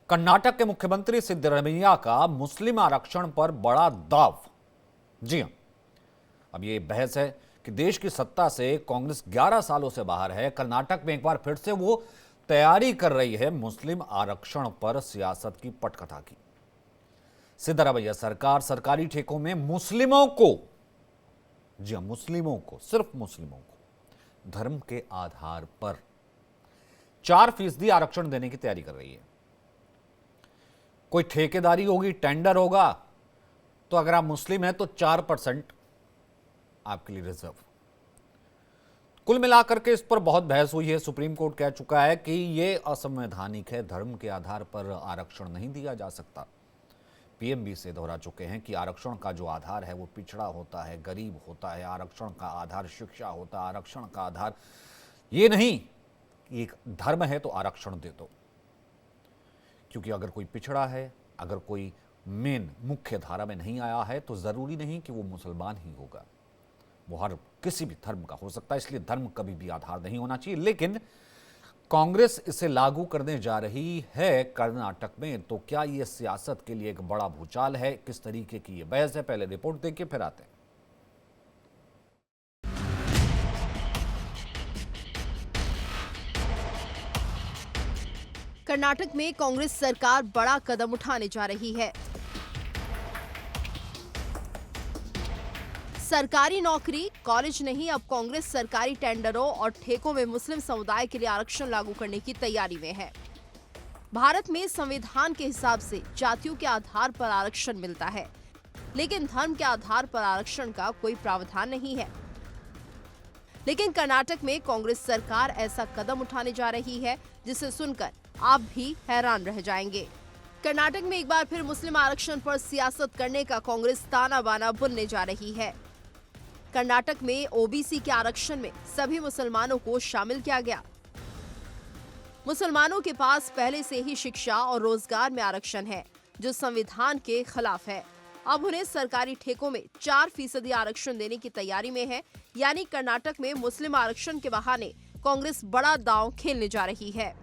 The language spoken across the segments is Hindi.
कर्नाटक के मुख्यमंत्री सिद्धरमैया का मुस्लिम आरक्षण पर बड़ा दाव। जी हां, अब ये बहस है कि देश की सत्ता से कांग्रेस 11 सालों से बाहर है। कर्नाटक में एक बार फिर से वो तैयारी कर रही है मुस्लिम आरक्षण पर सियासत की पटकथा की। सिद्धरमैया सरकार सरकारी ठेकों में मुस्लिमों को, जी हां, मुस्लिमों को, सिर्फ मुस्लिमों को धर्म के आधार पर 4% आरक्षण देने की तैयारी कर रही है। कोई ठेकेदारी होगी, टेंडर होगा, तो अगर आप मुस्लिम हैं तो 4% आपके लिए रिजर्व। कुल मिलाकर के इस पर बहुत बहस हुई है। सुप्रीम कोर्ट कह चुका है कि यह असंवैधानिक है, धर्म के आधार पर आरक्षण नहीं दिया जा सकता। पीएम भी से दोहरा चुके हैं कि आरक्षण का जो आधार है वो पिछड़ा होता है, गरीब होता है। आरक्षण का आधार शिक्षा होता है। आरक्षण का आधार ये नहीं कि एक धर्म है तो आरक्षण दे दो, क्योंकि अगर कोई पिछड़ा है, अगर कोई मेन मुख्य धारा में नहीं आया है तो जरूरी नहीं कि वो मुसलमान ही होगा, वो हर किसी भी धर्म का हो सकता है। इसलिए धर्म कभी भी आधार नहीं होना चाहिए। लेकिन कांग्रेस इसे लागू करने जा रही है कर्नाटक में, तो क्या ये सियासत के लिए एक बड़ा भूचाल है? किस तरीके की ये बहस है? पहले रिपोर्ट देखिए, फिर आते हैं। कर्नाटक में कांग्रेस सरकार बड़ा कदम उठाने जा रही है। सरकारी नौकरी, कॉलेज नहीं, अब कांग्रेस सरकारी टेंडरों और ठेकों में मुस्लिम समुदाय के लिए आरक्षण लागू करने की तैयारी में है। भारत में संविधान के हिसाब से जातियों के आधार पर आरक्षण मिलता है, लेकिन धर्म के आधार पर आरक्षण का कोई प्रावधान नहीं है। लेकिन कर्नाटक में कांग्रेस सरकार ऐसा कदम उठाने जा रही है जिसे सुनकर आप भी हैरान रह जाएंगे। कर्नाटक में एक बार फिर मुस्लिम आरक्षण पर सियासत करने का कांग्रेस ताना बाना बुनने जा रही है। कर्नाटक में ओबीसी के आरक्षण में सभी मुसलमानों को शामिल किया गया। मुसलमानों के पास पहले से ही शिक्षा और रोजगार में आरक्षण है, जो संविधान के खिलाफ है। अब उन्हें सरकारी ठेकों में 4% आरक्षण देने की तैयारी में है। यानी कर्नाटक में मुस्लिम आरक्षण के बहाने कांग्रेस बड़ा दांव खेलने जा रही है।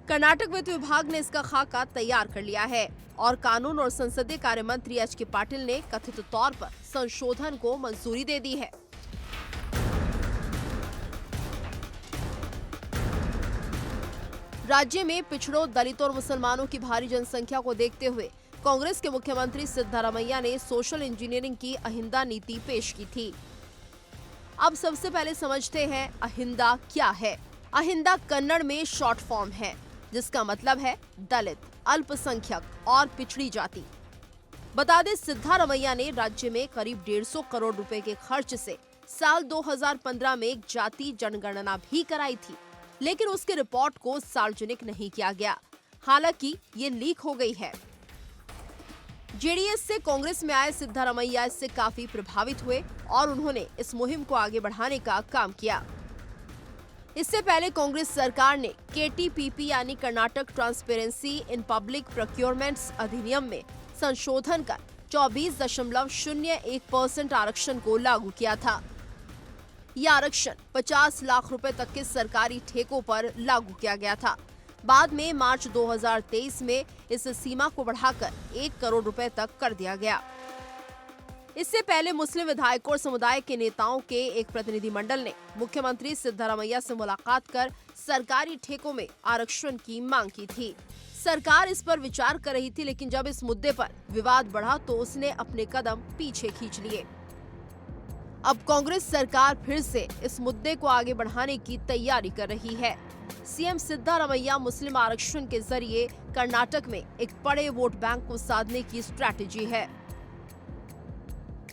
कर्नाटक वित्त विभाग ने इसका खाका तैयार कर लिया है और कानून और संसदीय कार्य मंत्री एच.के. पाटिल ने कथित तौर पर संशोधन को मंजूरी दे दी है। राज्य में पिछड़ों, दलितों और मुसलमानों की भारी जनसंख्या को देखते हुए कांग्रेस के मुख्यमंत्री सिद्धरमैया ने सोशल इंजीनियरिंग की अहिंदा नीति पेश की थी। अब सबसे पहले समझते हैं अहिंदा क्या है। अहिंदा कन्नड़ में शॉर्ट फॉर्म है, जिसका मतलब है दलित, अल्पसंख्यक और पिछड़ी जाति। बता दें, सिद्धरमैया ने राज्य में करीब 150 करोड़ रुपए के खर्च से साल 2015 में एक जाति जनगणना भी कराई थी, लेकिन उसके रिपोर्ट को सार्वजनिक नहीं किया गया। हालांकि ये लीक हो गई है। जेडीएस से कांग्रेस में आए सिद्धरमैया इससे काफी प्रभावित हुए और उन्होंने इस मुहिम को आगे बढ़ाने का काम किया। इससे पहले कांग्रेस सरकार ने केटीपीपी यानी Karnataka transparency in public procurements अधिनियम में संशोधन कर 24.01% आरक्षण को लागू किया था। यह आरक्षण 50 लाख रुपए तक के सरकारी ठेकों पर लागू किया गया था। बाद में मार्च 2023 में इस सीमा को बढ़ाकर 1 करोड़ रुपए तक कर दिया गया। इससे पहले मुस्लिम विधायकों और समुदाय के नेताओं के एक प्रतिनिधिमंडल ने मुख्यमंत्री सिद्धरमैया से मुलाकात कर सरकारी ठेकों में आरक्षण की मांग की थी। सरकार इस पर विचार कर रही थी, लेकिन जब इस मुद्दे पर विवाद बढ़ा तो उसने अपने कदम पीछे खींच लिए। अब कांग्रेस सरकार फिर से इस मुद्दे को आगे बढ़ाने की तैयारी कर रही है। सीएम सिद्धरमैया मुस्लिम आरक्षण के जरिए कर्नाटक में एक बड़े वोट बैंक को साधने की स्ट्रैटेजी है।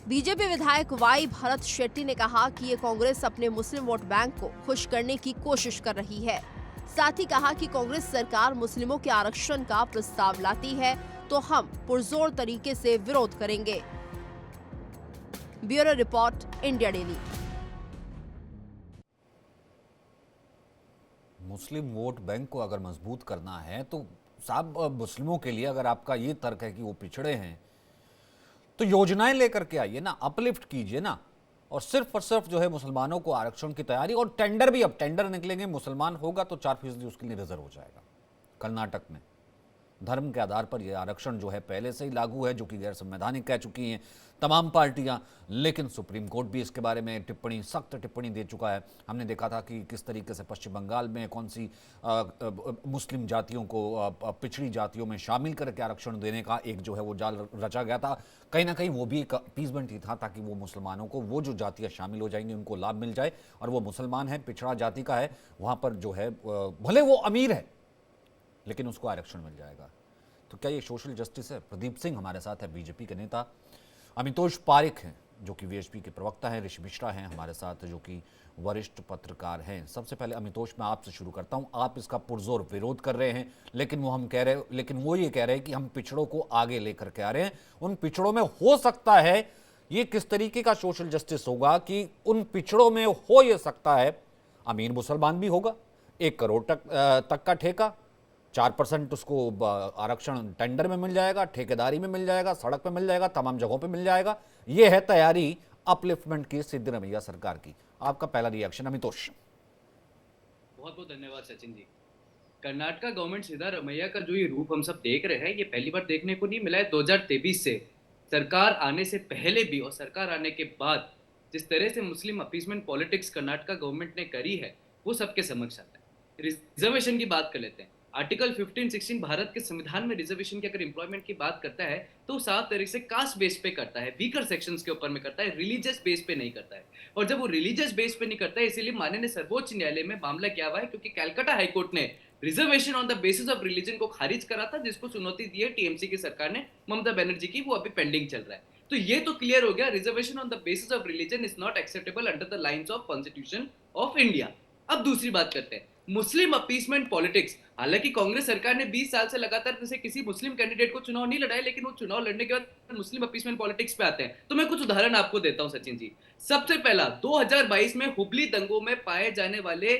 बीजेपी विधायक वाई भरत शेट्टी ने कहा कि ये कांग्रेस अपने मुस्लिम वोट बैंक को खुश करने की कोशिश कर रही है। साथ ही कहा कि कांग्रेस सरकार मुस्लिमों के आरक्षण का प्रस्ताव लाती है तो हम पुरजोर तरीके से विरोध करेंगे। Bureau report, India daily. मुस्लिम वोट बैंक को अगर मजबूत करना है तो साहब, मुस्लिमों के लिए अगर आपका ये तर्क है कि वो पिछड़े हैं तो योजनाएं लेकर के आइए ना, अपलिफ्ट कीजिए ना। और सिर्फ जो है मुसलमानों को आरक्षण की तैयारी, और टेंडर भी, अब टेंडर निकलेंगे, मुसलमान होगा तो 4% उसके लिए रिजर्व हो जाएगा कर्नाटक में। धर्म के आधार पर यह आरक्षण जो है पहले से ही लागू है, जो कि गैर संवैधानिक कह चुकी हैं तमाम पार्टियां। लेकिन सुप्रीम कोर्ट भी इसके बारे में सख्त टिप्पणी दे चुका है। हमने देखा था कि किस तरीके से पश्चिम बंगाल में कौन सी मुस्लिम जातियों को पिछड़ी जातियों में शामिल करके आरक्षण देने का एक जो है वो जाल रचा गया था। कहीं ना कहीं वो भी एक अपीसमेंट ही था, ताकि वो मुसलमानों को, वो जो जातियाँ शामिल हो जाएंगी उनको लाभ मिल जाए। और वो मुसलमान है, पिछड़ा जाति का है, वहाँ पर जो है भले वो अमीर है लेकिन उसको आरक्षण मिल जाएगा। तो क्या ये सोशल जस्टिस है? प्रदीप सिंह हमारे साथ है, बीजेपी के नेता। अमितोष पारिक हैं जो कि वीएचपी के प्रवक्ता हैं। ऋषि मिश्रा हैं हमारे साथ जो कि वरिष्ठ पत्रकार हैं। सबसे पहले अमितोष, मैं आपसे शुरू करता हूं। आप इसका पुरजोर विरोध कर रहे हैं, लेकिन वो ये कह रहे हैं कि हम पिछड़ों को आगे लेकर के आ रहे हैं। उन पिछड़ों में हो सकता है, ये किस तरीके का सोशल जस्टिस होगा कि उन पिछड़ों में हो ये सकता है अमीर मुसलमान भी होगा, 1 करोड़ तक का ठेका, 4% उसको आरक्षण टेंडर में मिल जाएगा, ठेकेदारी में मिल जाएगा, सड़क पे मिल जाएगा, तमाम जगहों पे मिल जाएगा। ये है तैयारी अपलिफ्टमेंट की सिद्धरमैया सरकार की। आपका पहला रिएक्शन अमितोष? बहुत बहुत धन्यवाद सचिन जी। कर्नाटका गवर्नमेंट सिद्धरमैया का जो ये रूप हम सब देख रहे हैं, ये पहली बार देखने को नहीं मिला है। 2023 से सरकार आने से पहले भी और सरकार आने के बाद जिस तरह से मुस्लिम अपीसमेंट पॉलिटिक्स कर्नाटका गवर्नमेंट ने करी है, वो सबके समक्ष आता है। रिजर्वेशन की बात कर लेते हैं। आर्टिकल 15-16 भारत के संविधान में रिजर्वेशन की अगर एम्प्लॉयमेंट की बात करता है तो साफ तरीके से कास्ट बेस पे करता है, वीकर सेक्शंस के ऊपर में करता है, रिलीजियस बेस पे नहीं करता है। और जब वो रिलीजियस बेस पे नहीं करता है, इसीलिए माननीय सर्वोच्च न्यायालय में मामला क्या हुआ है, क्योंकि कलकत्ता हाईकोर्ट ने reservation on the basis of religion को खारिज करा था, जिसको चुनौती दी है टीएमसी की सरकार ने ममता बनर्जी की, वो अभी पेंडिंग चल रहा है। तो ये तो क्लियर हो गया, reservation on the basis of religion is not acceptable under the lines of constitution of India. अब दूसरी बात करते हैं, मुस्लिम अपीसमेंट पॉलिटिक्स। हालांकि कांग्रेस सरकार ने 20 साल से लगातार किसी मुस्लिम कैंडिडेट को चुनाव नहीं लड़ाए, लेकिन वो चुनाव लड़ने के बाद मुस्लिम अपीसमेंट पॉलिटिक्स पे आते हैं। तो मैं कुछ उदाहरण आपको देता हूं सचिन जी। सबसे पहला, 2022 में हुबली दंगों में पाए जाने वाले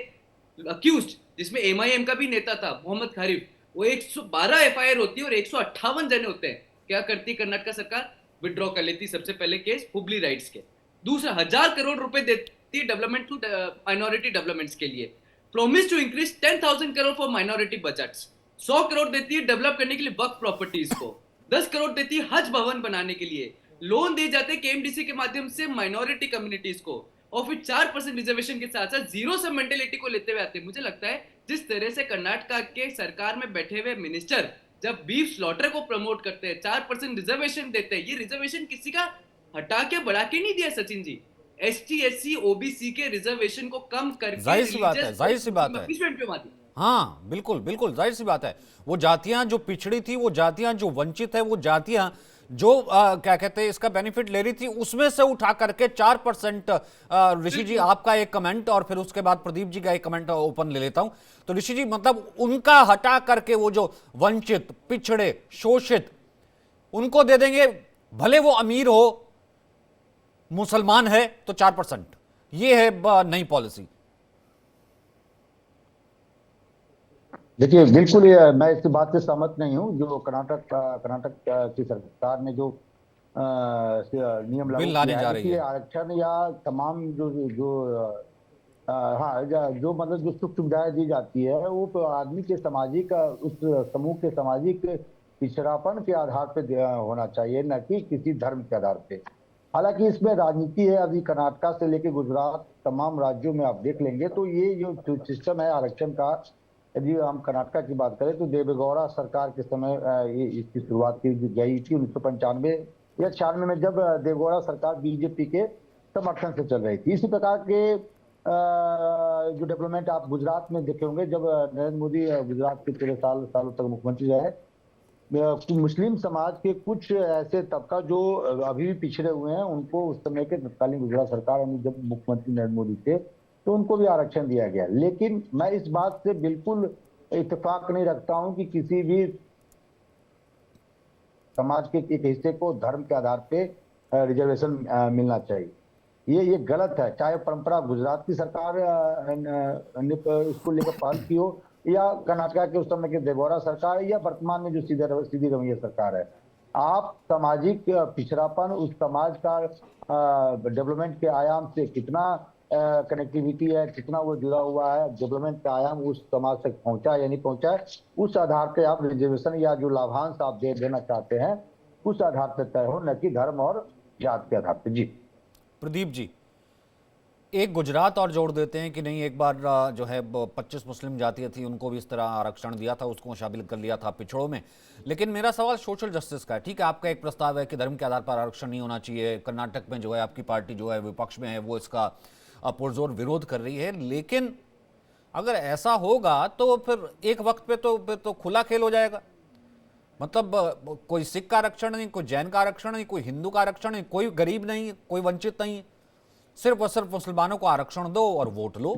अक्यूज्ड, जिसमें एमआईएम का भी नेता था मोहम्मद खारिफ, वो 112 एफआईआर होती है और 158 जने होते हैं। क्या करती कर्नाटक सरकार? विड्रॉ कर लेती सबसे पहले केस हुबली राइट्स के। दूसरा, 1000 करोड़ रुपए देती डेवलपमेंट टू माइनॉरिटी डेवलपमेंट्स के लिए। Promise to increase 10,000 crore for minority budgets. 100 crore देती है डेवलप करने के लिए वक्फ प्रॉपर्टीज को। 10 करोड़ देती है हज भवन बनाने के लिए। लोन दिए जाते हैं केएमडीसी के माध्यम से माइनॉरिटी कम्युनिटीज को, और फिर 4% रिजर्वेशन के साथ साथ जीरो सम मेंटेलिटी को लेते हुए आते हैं। मुझे लगता है जिस तरह से कर्नाटका के सरकार में बैठे हुए मिनिस्टर जब बीफ स्लॉटर को प्रमोट करते हैं, 4% रिजर्वेशन देते हैं, ये रिजर्वेशन किसी का हटा के बढ़ा के नहीं दिया Sachin ji. ST SC OBC के रिजर्वेशन को कम करके जाहिर सी बात है, जाहिर सी बात है। हाँ बिल्कुल बिल्कुल जाहिर सी बात है। वो जातियां जो पिछड़ी थी, वो जातियां जो वंचित है, वो जातियां जो क्या कहते हैं इसका बेनिफिट ले रही थी, उसमें से उठा करके 4%। ऋषि जी आपका एक कमेंट और फिर उसके बाद प्रदीप जी का एक कमेंट ओपन ले लेता हूं। तो ऋषि जी, मतलब उनका हटा करके वो जो वंचित, पिछड़े, शोषित, उनको दे देंगे, भले वो अमीर हो, मुसलमान है तो 4%। ये है नई पॉलिसी। देखिए, बिल्कुल ये मैं इस बात से सहमत नहीं हूं। जो कर्नाटक की सरकार ने जो नियम लागू बिल लाने जा किया रही है, है, आरक्षण या तमाम जो जो हाँ, जो मतलब जो सुख सुविधाएं दी जाती है, वो तो आदमी के सामाजिक, उस समूह के सामाजिक पिछड़ापन के आधार पे होना चाहिए, न कि किसी धर्म के आधार पे। हालांकि इसमें राजनीति है। अभी कर्नाटका से लेकर गुजरात, तमाम राज्यों में आप देख लेंगे तो ये जो सिस्टम है आरक्षण का, यदि हम कर्नाटका की बात करें तो देवेगौड़ा सरकार के समय ये इसकी शुरुआत की गई थी 1995 या 96 में, जब देवेगौड़ा सरकार बीजेपी के समर्थन से चल रही थी। इसी प्रकार के जो डेवलपमेंट आप गुजरात में देखे होंगे, जब नरेंद्र मोदी गुजरात के 13 सालों तक मुख्यमंत्री रहे, मुस्लिम समाज के कुछ ऐसे तबका जो अभी भी पिछड़े हुए हैं, उनको उस समय के तत्कालीन गुजरात सरकार में जब मुख्यमंत्री नरेंद्र मोदी थे तो उनको भी आरक्षण दिया गया। लेकिन मैं इस बात से बिल्कुल इत्तेफाक नहीं रखता हूं कि किसी भी समाज के एक हिस्से को धर्म के आधार पे रिजर्वेशन मिलना चाहिए। ये गलत है। चाहे परंपरा गुजरात की सरकार ने इसको लेकर पहल की हो, या कर्नाटका के उस समय के देवेगौड़ा सरकार, या वर्तमान में जो सिद्धरमैया सरकार है। आप सामाजिक पिछड़ापन, उस समाज का डेवलपमेंट के आयाम से कितना कनेक्टिविटी है, कितना वो जुड़ा हुआ है, डेवलपमेंट का आयाम उस समाज तक पहुंचा है या नहीं पहुंचा है, उस आधार पे आप रिजर्वेशन या जो लाभांश आप देना चाहते हैं उस आधार पर तय हो, न कि धर्म और जात के आधार पर। जी प्रदीप जी, एक गुजरात और जोड़ देते हैं कि नहीं, एक बार जो है 25 मुस्लिम जातियाँ थी, उनको भी इस तरह आरक्षण दिया था, उसको शामिल कर लिया था पिछड़ों में। लेकिन मेरा सवाल सोशल जस्टिस का है। ठीक है, आपका एक प्रस्ताव है कि धर्म के आधार पर आरक्षण नहीं होना चाहिए। कर्नाटक में जो है आपकी पार्टी जो है विपक्ष में है, वो इसका पुरजोर विरोध कर रही है। लेकिन अगर ऐसा होगा तो फिर एक वक्त पे तो खुला खेल हो जाएगा। मतलब कोई सिख का आरक्षण नहीं, कोई जैन का आरक्षण नहीं, कोई हिंदू का आरक्षण नहीं, कोई गरीब नहीं, कोई वंचित नहीं, सिर्फ और सिर्फ मुसलमानों को आरक्षण दो और वोट लो।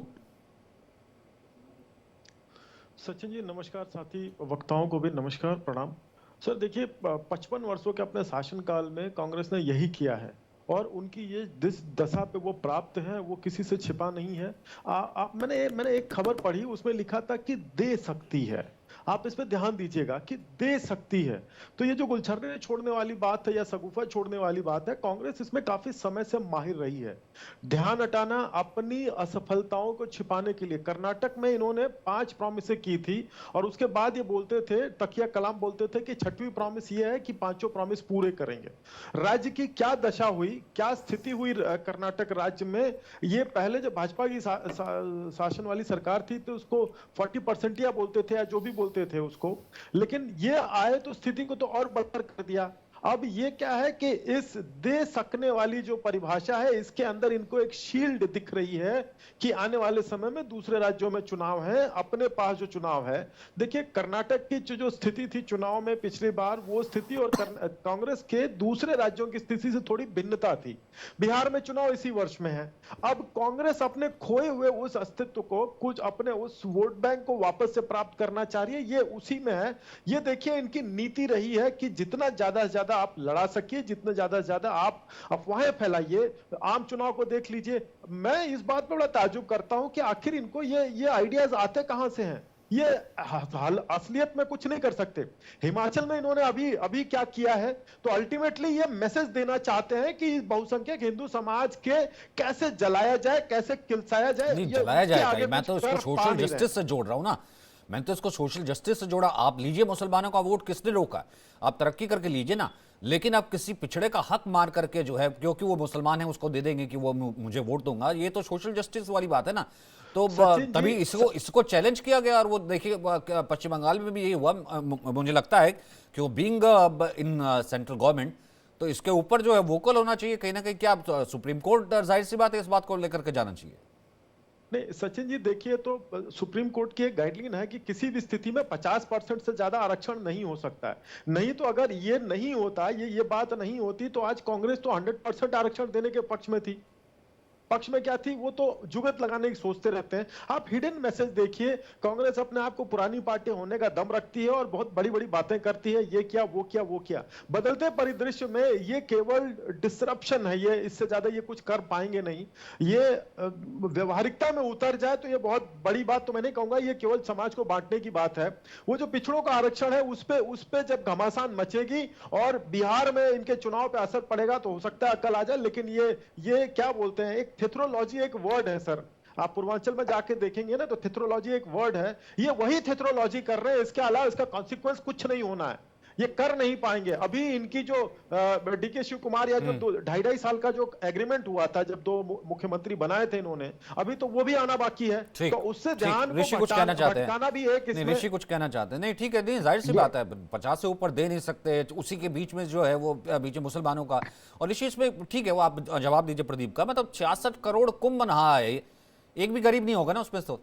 सचिन जी नमस्कार, साथी वक्ताओं को भी नमस्कार, प्रणाम। सर देखिए, 55 वर्षों के अपने शासनकाल में कांग्रेस ने यही किया है और उनकी ये जिस दशा पे वो प्राप्त है वो किसी से छिपा नहीं है। मैंने एक खबर पढ़ी, उसमें लिखा था कि दे सकती है। आप इस पे ध्यान दीजिएगा कि दे सकती है। तो ये जो गुलछर्रे छोड़ने वाली बात है या शगुफा छोड़ने वाली बात है, कांग्रेस इसमें काफी समय से माहिर रही है। ध्यान हटाना अपनी असफलताओं को छिपाने के लिए। कर्नाटक में इन्होंने 5 प्रॉमिसें की थी और उसके बाद ये बोलते थे, तकिया कलाम बोलते थे कि 6वीं प्रॉमिस ये है कि 5 प्रॉमिस पूरे करेंगे। राज्य की क्या दशा हुई, क्या स्थिति हुई कर्नाटक राज्य में। ये पहले जो भाजपा की शासन वाली सरकार थी तो उसको 40% या बोलते थे या जो भी बोलते थे उसको, लेकिन ये आए तो स्थिति को तो और बदतर कर दिया। अब ये क्या है कि इस दे सकने वाली जो परिभाषा है, इसके अंदर इनको एक शील्ड दिख रही है कि आने वाले समय में दूसरे राज्यों में चुनाव है, अपने पास जो चुनाव है। देखिए कर्नाटक की जो स्थिति थी चुनाव में पिछली बार, वो स्थिति और कांग्रेस के दूसरे राज्यों की स्थिति से थोड़ी भिन्नता थी। बिहार में चुनाव इसी वर्ष में है। अब कांग्रेस अपने खोए हुए उस अस्तित्व को, कुछ अपने उस वोट बैंक को वापस से प्राप्त करना चाह रही है, ये उसी में है। ये देखिए इनकी नीति रही है कि जितना ज्यादा से ज्यादा आप लड़ा सकिए, जितना ज्यादा से ज्यादा आप अफवाहें फैलाइए। आम चुनाव को देख लीजिए। मैं इस बात पर बड़ा ताज्जुब करता हूं कि आखिर इनको ये आइडियाज आते कहां से हैं। ये असलियत में कुछ नहीं कर सकते। हिमाचल में इन्होंने अभी क्या किया है, तो अल्टीमेटली ये मैसेज देना चाहते हैं कि बहुसंख्यक हिंदू समाज के कैसे जलाया जाए, कैसे किलसाया जाए। नहीं जलाया जाए, मैं तो इसको सोशल जस्टिस से जोड़ रहा हूं ना। मैंने तो इसको सोशल जस्टिस से जोड़ा। आप लीजिए, मुसलमानों का वोट किसने रोका? आप तरक्की करके लीजिए ना। लेकिन आप किसी पिछड़े का हक मार करके जो है, क्योंकि वो मुसलमान है उसको दे देंगे कि वो मुझे वोट दूंगा, ये तो सोशल जस्टिस वाली बात है ना। तो तभी इसको चैलेंज किया गया। और वो देखिए पश्चिम बंगाल में भी यही हुआ। मुझे लगता है कि वो बीइंग इन सेंट्रल गवर्नमेंट, तो इसके ऊपर जो है वोकल होना चाहिए कहीं ना कहीं। क्या सुप्रीम कोर्ट, जाहिर सी बात है, इस बात को लेकर के जाना चाहिए। नहीं सचिन जी देखिए, तो सुप्रीम कोर्ट की एक गाइडलाइन है कि किसी भी स्थिति में 50% से ज्यादा आरक्षण नहीं हो सकता है। नहीं तो अगर ये नहीं होता, ये बात नहीं होती, तो आज कांग्रेस तो 100% आरक्षण देने के पक्ष में थी। पक्ष में क्या थी, वो तो जुगत लगाने की सोचते रहते हैं। आप हिडन मैसेज देखिए, कांग्रेस अपने आप को पुरानी पार्टी होने का दम रखती है और बहुत बड़ी बड़ी बातें करती है, ये किया वो किया वो किया। बदलते परिदृश्य में ये केवल डिसरप्शन है, ये इससे ज्यादा ये कुछ कर पाएंगे नहीं। ये व्यवहारिकता में उतर जाए तो ये बहुत बड़ी बात तो मैं नहीं कहूंगा, ये केवल समाज को बांटने की बात है। वो जो पिछड़ों का आरक्षण है उस पे जब घमासान मचेगी और बिहार में इनके चुनाव पे असर पड़ेगा तो हो सकता है अकल आ जाए। लेकिन ये क्या बोलते हैं, एक थेथ्रोलॉजी एक वर्ड है सर, आप पूर्वांचल में जाके देखेंगे ना तो थेथ्रोलॉजी एक वर्ड है। ये वही थेथ्रोलॉजी कर रहे हैं, इसके अलावा इसका कॉन्सिक्वेंस कुछ नहीं होना है। ये कर नहीं पाएंगे। अभी इनकी जो डीके शिव कुमार या जो 2.5 साल का जो एग्रीमेंट हुआ था जब 2 मुख्यमंत्री बनाए थे इन्होंने, अभी तो वो भी आना बाकी है। तो उससे ध्यान ऋषि कुछ कहना चाहते हैं भी एक नहीं, ऋषि कुछ कहना चाहते हैं। नहीं ठीक है, नहीं जाहिर सी बात है, 50 से ऊपर दे नहीं सकते। उसी के बीच में जो है वो बीच में मुसलमानों का। और ऋषि इसमें ठीक है, वो आप जवाब दीजिए प्रदीप का। मतलब 66 करोड़ कुंभ नहा है, एक भी गरीब नहीं होगा ना उसमें तो।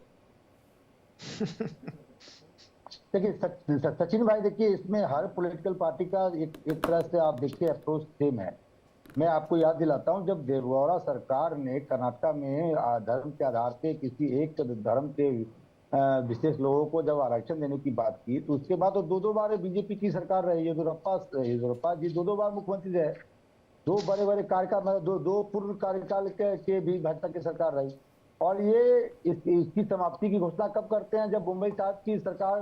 देखिए सचिन भाई, देखिए इसमें हर पॉलिटिकल पार्टी का एक तरह से आप देखिए अप्रोच सेम है। मैं आपको याद दिलाता हूं, जब देवेगौड़ा सरकार ने कर्नाटक में धर्म के आधार पे किसी एक धर्म के विशेष लोगों को जब आरक्षण देने की बात की, तो उसके बाद तो 2 बार बीजेपी की सरकार रही। येदियुरप्पा जी 2 बार मुख्यमंत्री रहे। 2 बड़े कार्यकाल, मतलब 2 पूर्व कार्यकाल के भी भाजपा की सरकार रही। और ये इसकी समाप्ति की घोषणा कब करते हैं, जब मुंबई साहब की सरकार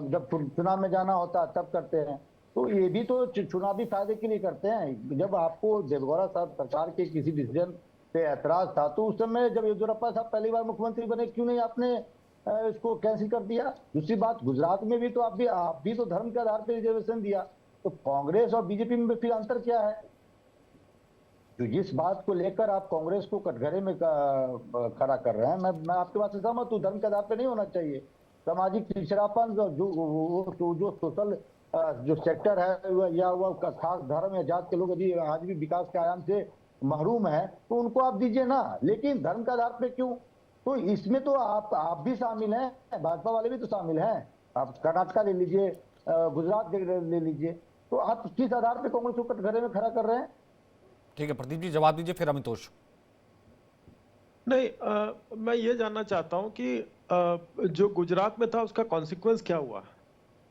जब चुनाव में जाना होता तब करते हैं। तो ये भी तो चुनावी फायदे के लिए करते हैं। जब आपको देवेगौड़ा साहब सरकार के किसी डिसीजन पे ऐतराज था, तो उस समय जब येदियुरप्पा साहब पहली बार मुख्यमंत्री बने, क्यों नहीं आपने इसको कैंसिल कर दिया? दूसरी बात, गुजरात में भी तो आप भी तो धर्म के आधार पर रिजर्वेशन दिया, तो कांग्रेस और बीजेपी में फिर अंतर क्या है? जो जिस बात को लेकर आप कांग्रेस को कटघरे में खड़ा कर रहे हैं, मैं आपके बात से सहमत हूँ, धर्म के आधार पर नहीं होना चाहिए। सामाजिक पिछड़ापन जो सोशल जो सेक्टर है या वो खास धर्म या जात के लोग यदि आज भी विकास के आयाम से महरूम है, तो उनको आप दीजिए ना, लेकिन धर्म के आधार पे क्यों? तो इसमें तो आप भी शामिल हैं, भाजपा वाले भी तो शामिल हैं। आप कर्नाटका ले लीजिए, गुजरात ले लीजिए, तो आप किस आधार पे कांग्रेस को कटघरे में खड़ा कर रहे हैं? ठीक है प्रदीप जी, जवाब दीजिए, फिर अमितोष। नहीं, मैं ये जानना चाहता हूं कि जो गुजरात में था उसका कॉन्सिक्वेंस क्या हुआ?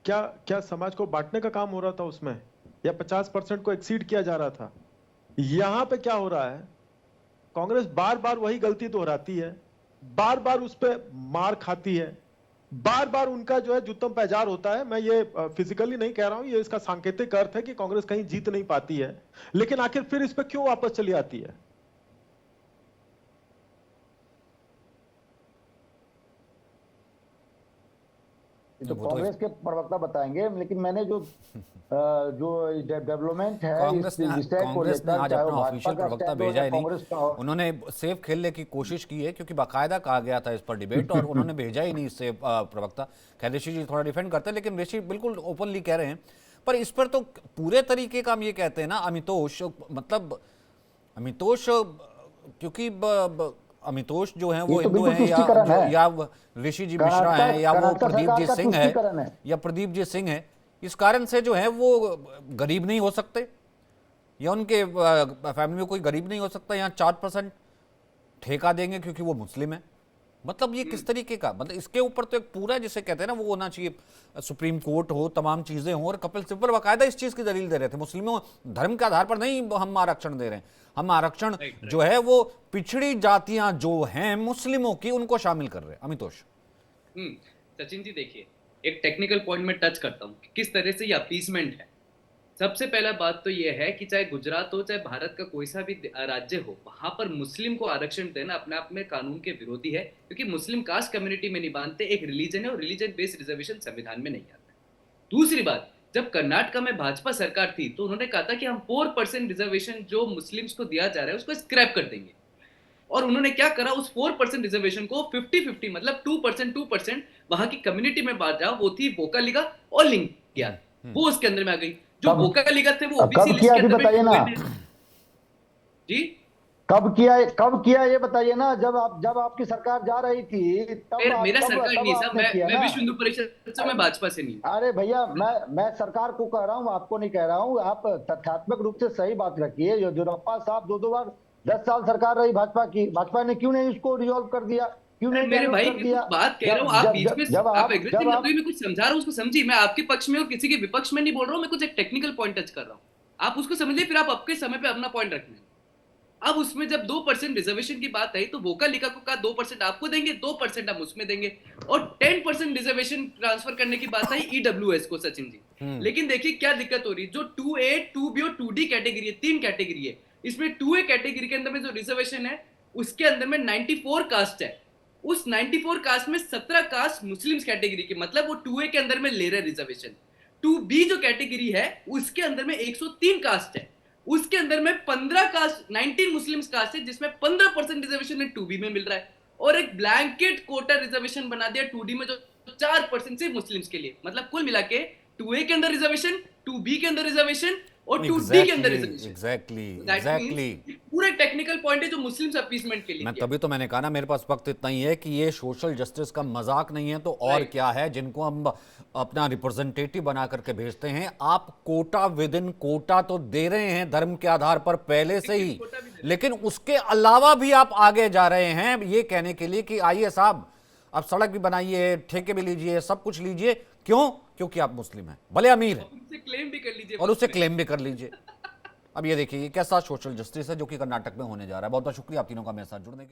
क्या समाज को बांटने का काम हो रहा था उसमें, या 50% को एक्सीड किया जा रहा था? यहां पे क्या हो रहा है? कांग्रेस बार बार वही गलती दोहराती है, बार बार उस पर मार खाती है, बार बार उनका जो है जुत्तम पैजार होता है। मैं ये फिजिकली नहीं कह रहा हूं, ये इसका सांकेतिक अर्थ है कि कांग्रेस कहीं जीत नहीं पाती है, लेकिन आखिर फिर इस पर क्यों वापस चली आती है? तो कांग्रेस के प्रवक्ता बताएंगे, लेकिन मैंने जो डेवलपमेंट है कांग्रेस ने आज चाहे वो अपना भाजपा ऑफिशियल का प्रवक्ता स्टैंड हो भेजा या ही नहीं। कांग्रेस का, उन्होंने सेफ खेलने की कोशिश की है, क्योंकि बाकायदा कहा गया था इस पर डिबेट, और उन्होंने भेजा ही नहीं इससे प्रवक्ता। खैर ऋषि जी थोड़ा डिफेंड करते हैं, लेकिन ऋषि बिल्कुल ओपनली कह रहे हैं। पर इस पर तो पूरे तरीके का हम ये कहते हैं ना अमितोष, मतलब अमितोष, क्योंकि अमितोष जो हैं वो ये तो हिंदू बिल्कुल हैं तुष्टीकरण है। या ऋषि जी मिश्रा हैं या वो कर्नाटक प्रदीप सरकार जी का सिंह तुष्टीकरण है है। या प्रदीप जी सिंह है, इस कारण से जो है वो गरीब नहीं हो सकते, या उनके फैमिली में कोई गरीब नहीं हो सकता। यहाँ 4% ठेका देंगे क्योंकि वो मुस्लिम है। मतलब ये किस तरीके का, मतलब इसके ऊपर तो एक पूरा जिसे कहते हैं ना वो होना चाहिए, सुप्रीम कोर्ट हो, तमाम चीजें हो। और कपिल सिब्बल बाकायदा इस चीज की दलील दे रहे थे, मुस्लिमों धर्म के आधार पर नहीं हम आरक्षण दे रहे हैं, हम आरक्षण जो है वो पिछड़ी जातियां जो हैं मुस्लिमों की उनको शामिल कर रहे हैं। अमितोष। सचिन जी देखिए, एक टेक्निकल पॉइंट में टच करता हूँ कि किस तरह से ये अपीसमेंट है। सबसे पहला बात तो ये है कि चाहे गुजरात हो चाहे भारत का कोई सा भी राज्य हो, वहां पर मुस्लिम को आरक्षण देना अपने आप में कानून के विरोधी है, क्योंकि मुस्लिम कास्ट कम्युनिटी में नहीं मानते, एक रिलीजन है और रिलीजन बेस्ड रिजर्वेशन संविधान में नहीं आता। दूसरी बात, जब कर्नाटका में भाजपा सरकार थी तो उन्होंने कहा था कि हम 4% रिजर्वेशन जो मुस्लिम्स को दिया जा रहा है उसको स्क्रैप कर देंगे, और उन्होंने क्या करा, उस 4% रिजर्वेशन को 50-50 मतलब 2% वहां की कम्युनिटी में बांटा। वो थी वोकालिगा और लिंगिया, वो उसके अंदर में आ गई। जो वोकालिगा थे वो ओबीसी कब लिस्ट किया के अंदर बताइए ना जी, कब किया ये बताइए ना। जब आपकी सरकार जा रही थी तब मेरा सरकार नहीं साहब, मैं मैं विश्व हिंदू परिषद से, मैं भाजपा से नहीं। अरे भैया, मैं सरकार को कह रहा हूँ, आपको नहीं कह रहा हूँ। आप तथ्यात्मक रूप से सही बात रखिए। येदियुरप्पा साहब 2 बार 10 साल सरकार रही भाजपा की, भाजपा ने क्यों नहीं इसको रिजॉल्व कर दिया? क्यों नहीं मेरे भाई कर दिया? बात कह रहा हूँ, आप बीच में आप एग्रेसिव मत होइए, मैं कुछ समझा रहा हूँ उसको समझिए। मैं आपके पक्ष में और किसी के विपक्ष में नहीं बोल रहा हूँ, मैं कुछ एक टेक्निकल पॉइंट टच कर रहा हूँ, आप उसको समझिए, फिर आप आपके समय पे अपना पॉइंट रखना है। अब उसमें जब 2% रिजर्वेशन की बात आई तो वोकालिका को कहा 2% आपको देंगे, 2% हम उसमें देंगे, और 10% रिजर्वेशन ट्रांसफर करने की बात आई ईडब्ल्यूएस को, सचिन जी। लेकिन देखिए क्या दिक्कत हो रही है, जो 2A, 2B और 2D कैटेगरी है, 3 कैटेगरी है, इसमें 2A कैटेगरी के अंदर में जो रिजर्वेशन है उसके अंदर में 94 कास्ट है। उस 94 कास्ट में 17 कास्ट मुस्लिम्स कैटेगरी के, मतलब वो 2A के अंदर में ले रहे रिजर्वेशन। 2B जो कैटेगरी है उसके अंदर में 103 कास्ट है, उसके अंदर में 15 कास्ट, 19 मुस्लिम्स कास्ट है, जिसमें 15% रिजर्वेशन 2B में मिल रहा है, और एक ब्लैंकेट कोटा रिजर्वेशन बना दिया 2D में जो 4% सिर्फ मुस्लिम्स के लिए। मतलब कुल मिला के 2A के अंदर रिजर्वेशन, 2B के अंदर रिजर्वेशन और 2D के अंदर रिजर्वेशन। एग्जैक्टली पूरा टेक्निकल पॉइंट है जो मुस्लिम्स अपीसमेंट के लिए। मैं तभी तो मैंने कहा ना, मेरे पास वक्त इतना ही है कि ये सोशल जस्टिस का मजाक नहीं है तो और क्या है, जिनको हम अपना रिप्रेजेंटेटिव बना करके भेजते हैं। आप कोटा विद इन कोटा तो दे रहे हैं धर्म के आधार पर पहले से ही, लेकिन उसके अलावा भी आप आगे जा रहे हैं ये कहने के लिए कि आइए साहब आप सड़क भी बनाइए, ठेके भी लीजिए, सब कुछ लीजिए। क्यों? क्योंकि आप मुस्लिम हैं, भले अमीर हैं, उससे क्लेम भी कर लीजिए, और उससे क्लेम भी कर लीजिए। अब ये देखिए ये कैसा सोशल जस्टिस है जो कि कर्नाटक में होने जा रहा है। बहुत बहुत शुक्रिया आप तीनों का मेरे साथ जुड़ने के लिए।